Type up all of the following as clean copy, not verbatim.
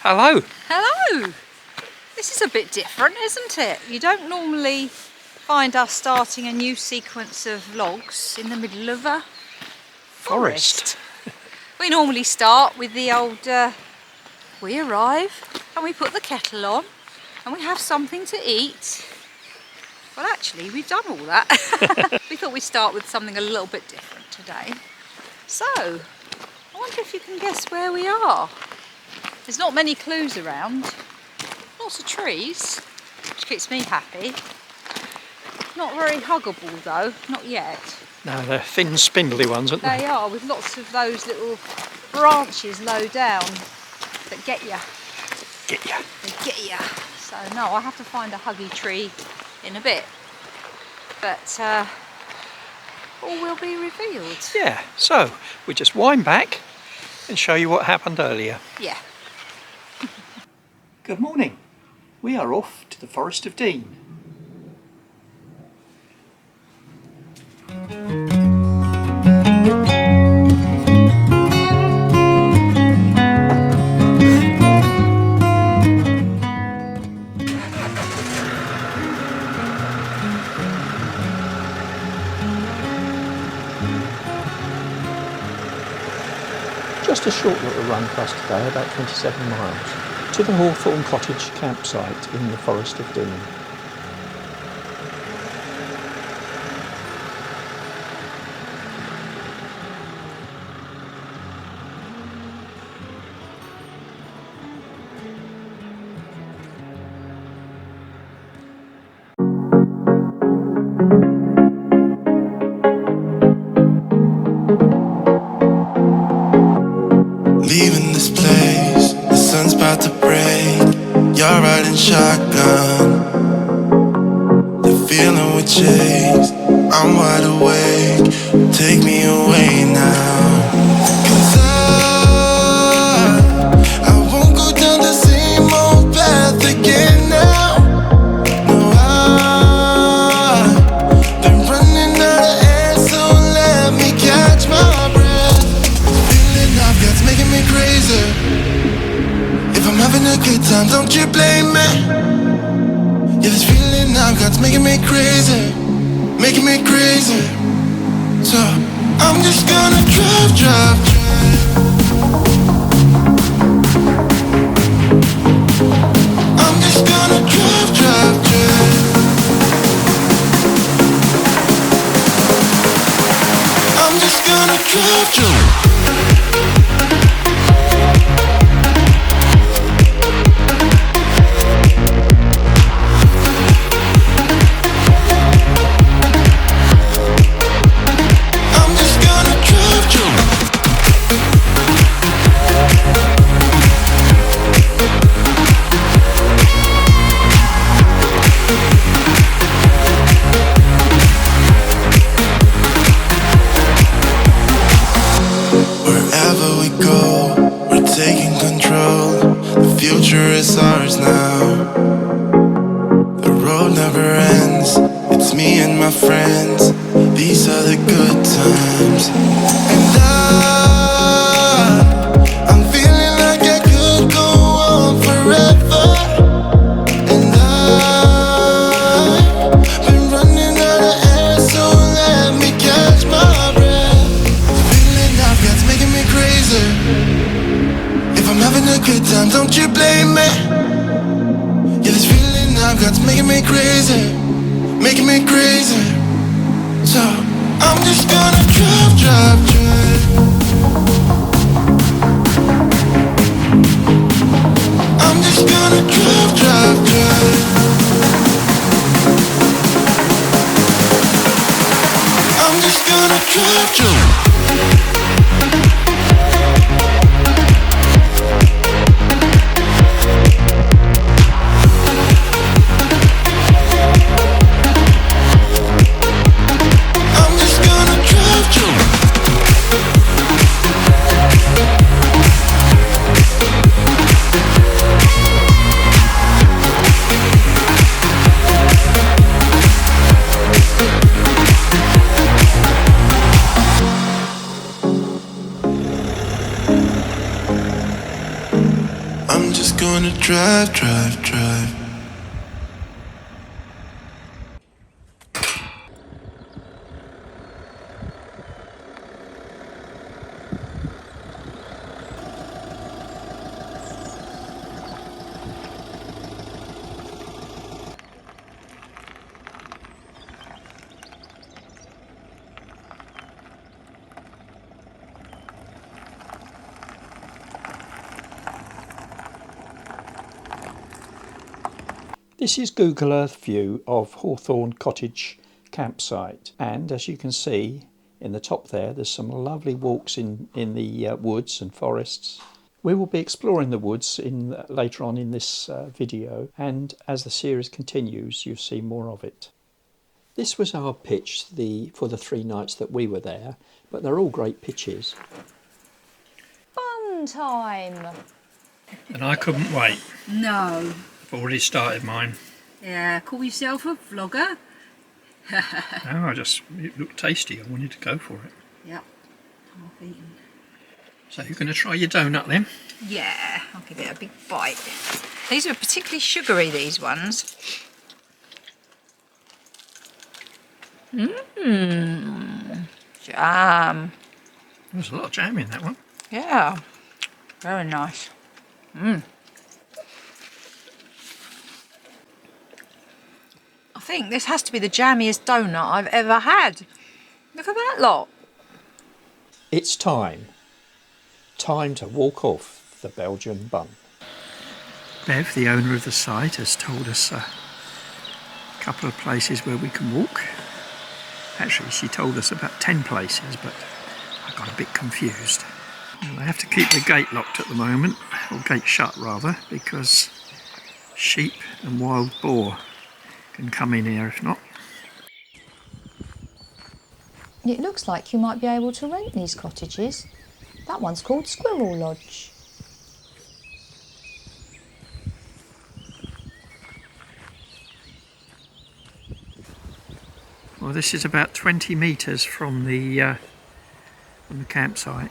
Hello. Hello. This is a bit different, isn't it? You don't normally find us starting a new sequence of vlogs in the middle of a forest. We normally start with the old, we arrive and we put the kettle on and we have something to eat. Well, actually, we've done all that. We thought we'd start with something a little bit different today. So, I wonder if you can guess where we are. There's not many clues around. Lots of trees, which keeps me happy. Not very huggable though, not yet. No, they're thin, spindly ones, aren't they? They are, with lots of those little branches low down that get you. Get ya. They get you. So no, I have to find a huggy tree in a bit. But all will be revealed. Yeah, so we just wind back and show you what happened earlier. Yeah. Good morning. We are off to the Forest of Dean. Just a short little run for us today, about 27 miles, to the Hawthorn Cottage campsite in the Forest of Dean. Leaving this place, the sun's about to break. You're riding shotgun, the feeling we chase. I'm wide awake, take me away now. 'Cause I won't go down the same old path again now. No, I've been running out of air, so let me catch my breath. Feeling I've got's making me crazy. If I'm having a good time, don't you blame me. Yeah, this feeling I've got's making me crazy, making me crazy. So I'm just gonna drive, drive, drive. I'm just gonna drive, drive, drive. I'm just gonna drive, drive. It's ours now. The road never ends. It's me and my friends. These are the good times. And I'm feeling like I could go on forever. And I've been running out of air, so let me catch my breath. The feeling I've got's making me crazy. If I'm having a good time, don't you blame me. Yeah, this feeling I've got's making me crazy, making me crazy. So I'm just gonna drive, drive, drive. I'm just gonna drive, drive, drive. I'm just gonna drive, drive. gonna drive, drive, drive. This is Google Earth view of Hawthorne Cottage campsite, and as you can see in the top there's some lovely walks in the woods and forests. We will be exploring the woods later on in this video, and as the series continues you'll see more of it. This was our pitch for the 3 nights that we were there, but they're all great pitches. Bun time! And I couldn't wait. No. I've already started mine. Yeah, call yourself a vlogger? No, it looked tasty. I wanted to go for it. Yep, half eaten. So you're going to try your donut then? Yeah, I'll give it a big bite. These are particularly sugary, these ones. Jam. There's a lot of jam in that one. Yeah, very nice. I think this has to be the jammiest donut I've ever had. Look at that lot. It's time to walk off the Belgian bun. Bev, the owner of the site, has told us a couple of places where we can walk. Actually, she told us about 10 places, but I got a bit confused. And I have to keep the gate locked at the moment, or gate shut rather, because sheep and wild boar can come in here if not. It looks like you might be able to rent these cottages. That one's called Squirrel Lodge. Well, this is about 20 metres from the campsite.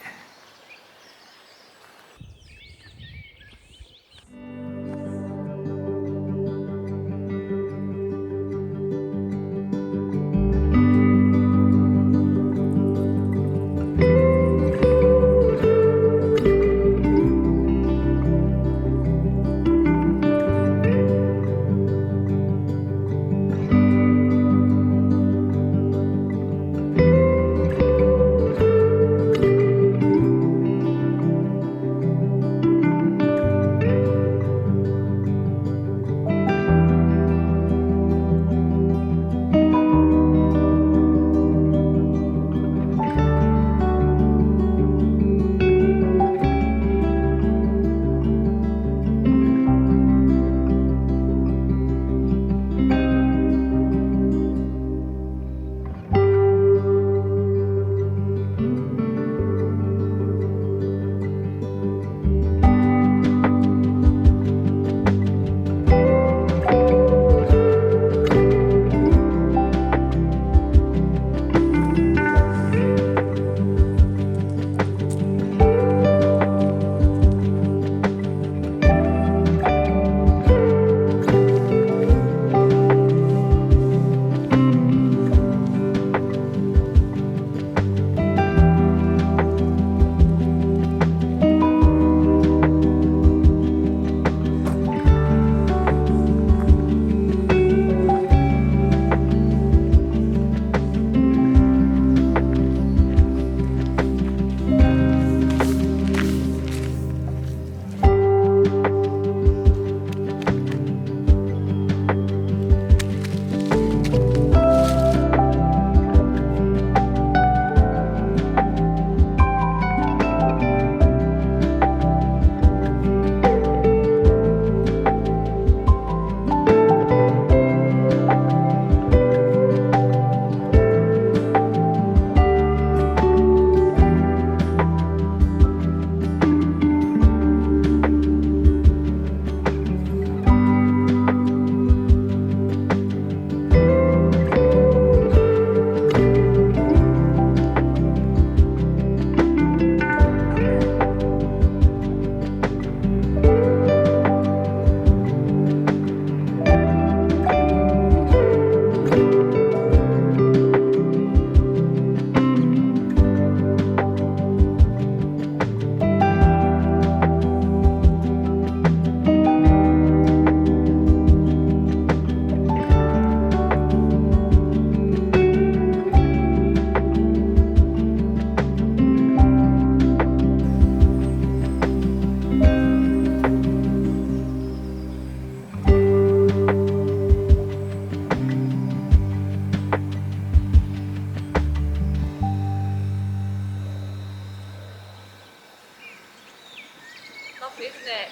isn't it?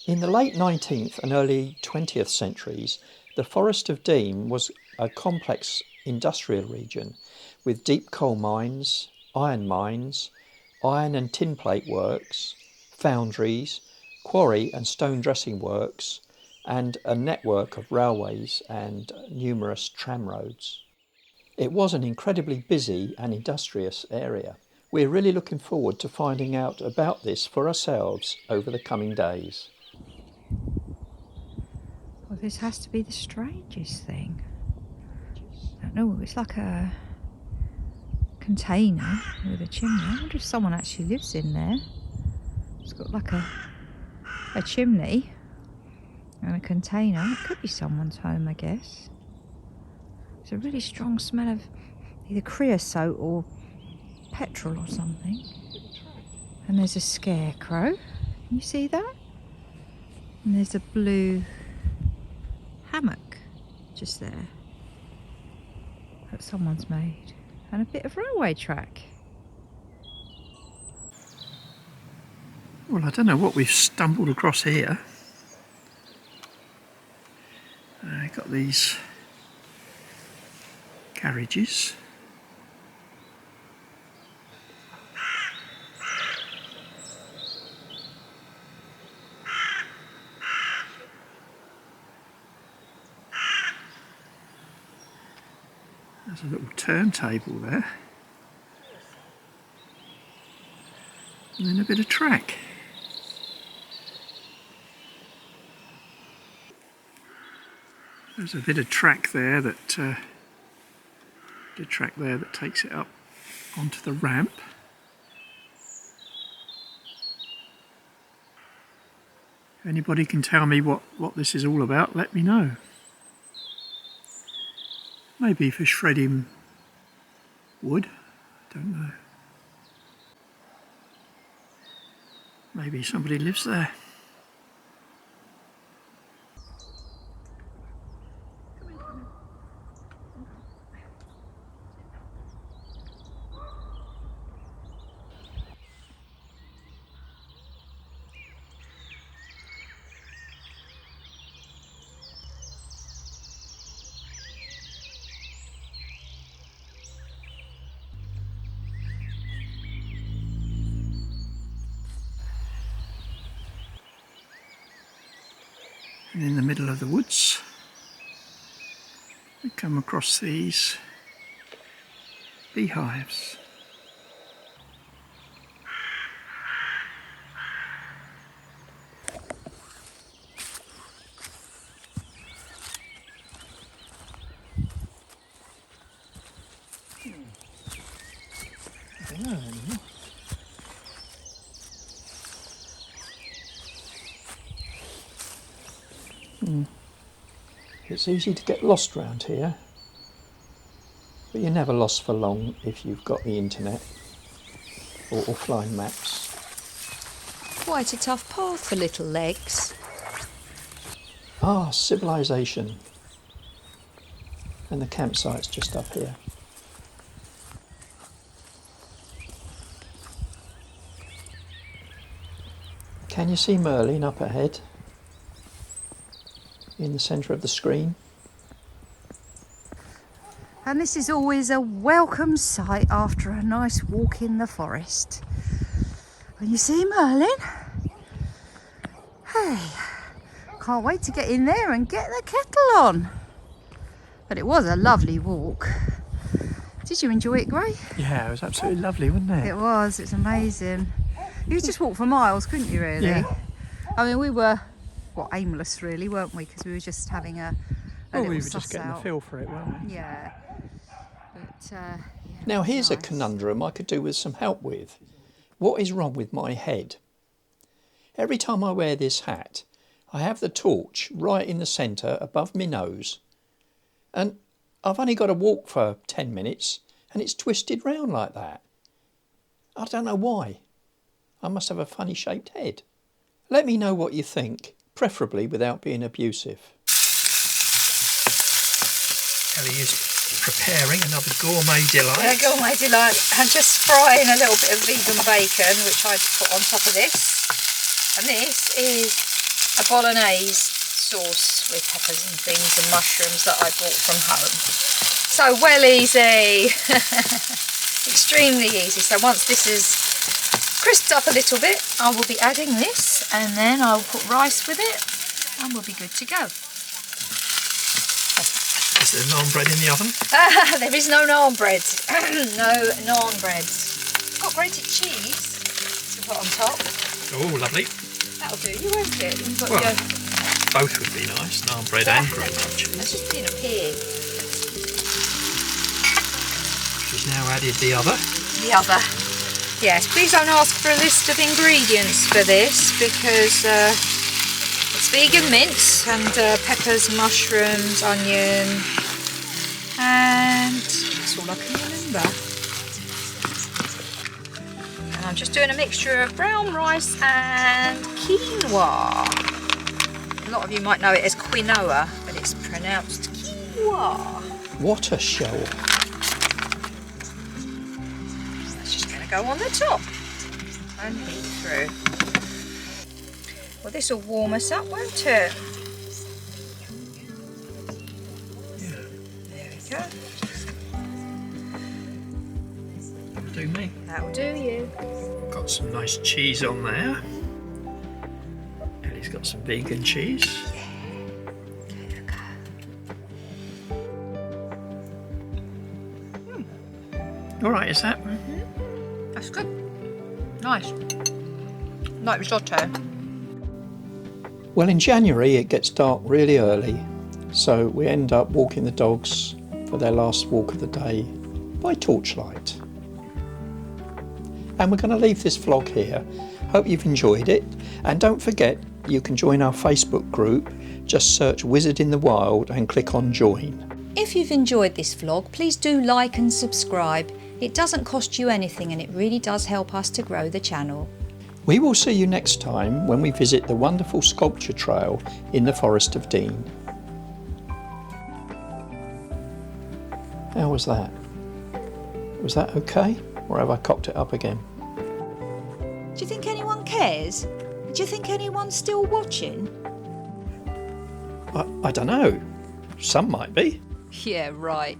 In the late 19th and early 20th centuries, the Forest of Dean was a complex industrial region with deep coal mines, iron and tin plate works, foundries, quarry and stone dressing works, and a network of railways and numerous tramroads. It was an incredibly busy and industrious area. We're really looking forward to finding out about this for ourselves over the coming days. Well, this has to be the strangest thing. I don't know, it's like a container with a chimney. I wonder if someone actually lives in there. It's got like a chimney and a container. It could be someone's home, I guess. It's a really strong smell of either creosote or petrol or something. And there's a scarecrow. Can you see that? And there's a blue hammock just there that someone's made. And a bit of railway track. Well, I don't know what we've stumbled across here. Got these carriages. There's a little turntable there. And then a bit of track. There's a bit of track there that takes it up onto the ramp. If anybody can tell me what this is all about, let me know. Maybe for shredding wood, don't know. Maybe somebody lives there. And in the middle of the woods, we come across these beehives. I don't know anymore. It's easy to get lost round here, but you're never lost for long if you've got the internet or offline maps. Quite a tough path for little legs. Ah, civilization. And the campsite's just up here. Can you see Merlin up ahead? In the centre of the screen. And this is always a welcome sight after a nice walk in the forest. When you see Merlin, hey, can't wait to get in there and get the kettle on. But it was a lovely walk. Did you enjoy it, Gray? Yeah, it was absolutely lovely, wasn't it? It was, it's amazing. You could just walk for miles, couldn't you, really? Yeah. I mean, we were, aimless really, weren't we? Because we were just having a Well, little we were suss just getting out. the feel for it, weren't we? Yeah. But, yeah, Now it was here's a nice. conundrum I could do with some help with. What is wrong with my head? Every time I wear this hat, I have the torch right in the centre above my nose. And I've only got to walk for 10 minutes and it's twisted round like that. I don't know why. I must have a funny shaped head. Let me know what you think, preferably without being abusive. Ellie is preparing another gourmet delight. Yeah, gourmet delight. I'm just frying a little bit of vegan bacon, which I put on top of this. And this is a bolognese sauce with peppers and things and mushrooms that I brought from home. So well easy. Extremely easy. So once this is crisped up a little bit, I will be adding this, and then I'll put rice with it, and we'll be good to go. Is there naan bread in the oven? There is no naan bread. No naan bread. I've got grated cheese to put on top. Oh, lovely. That'll do you, won't it? You've got Well, your... both would be nice, naan bread and grated cheese. That's just been a pig. She's now added the other. The other. Yes, please don't ask for a list of ingredients for this, because it's vegan mince and peppers, mushrooms, onion, and that's all I can remember. And I'm just doing a mixture of brown rice and quinoa. A lot of you might know it as quinoa, but it's pronounced quinoa. What a show. That's just going to go on the top and heat through. Well, this will warm us up, won't it? Yeah, There we go. that'll do me. That'll do you. Got some nice cheese on there. Ellie's got some vegan cheese. All right, is that? That's good. Nice. Like risotto. Well, in January it gets dark really early, so we end up walking the dogs for their last walk of the day by torchlight. And we're going to leave this vlog here. Hope you've enjoyed it, and don't forget you can join our Facebook group. Just search Wizard in the Wild and click on join. If you've enjoyed this vlog, please do like and subscribe. It doesn't cost you anything, and it really does help us to grow the channel. We will see you next time when we visit the wonderful sculpture trail in the Forest of Dean. How was that? Was that okay? Or have I cocked it up again? Do you think anyone cares? Do you think anyone's still watching? I don't know. Some might be. Yeah, right.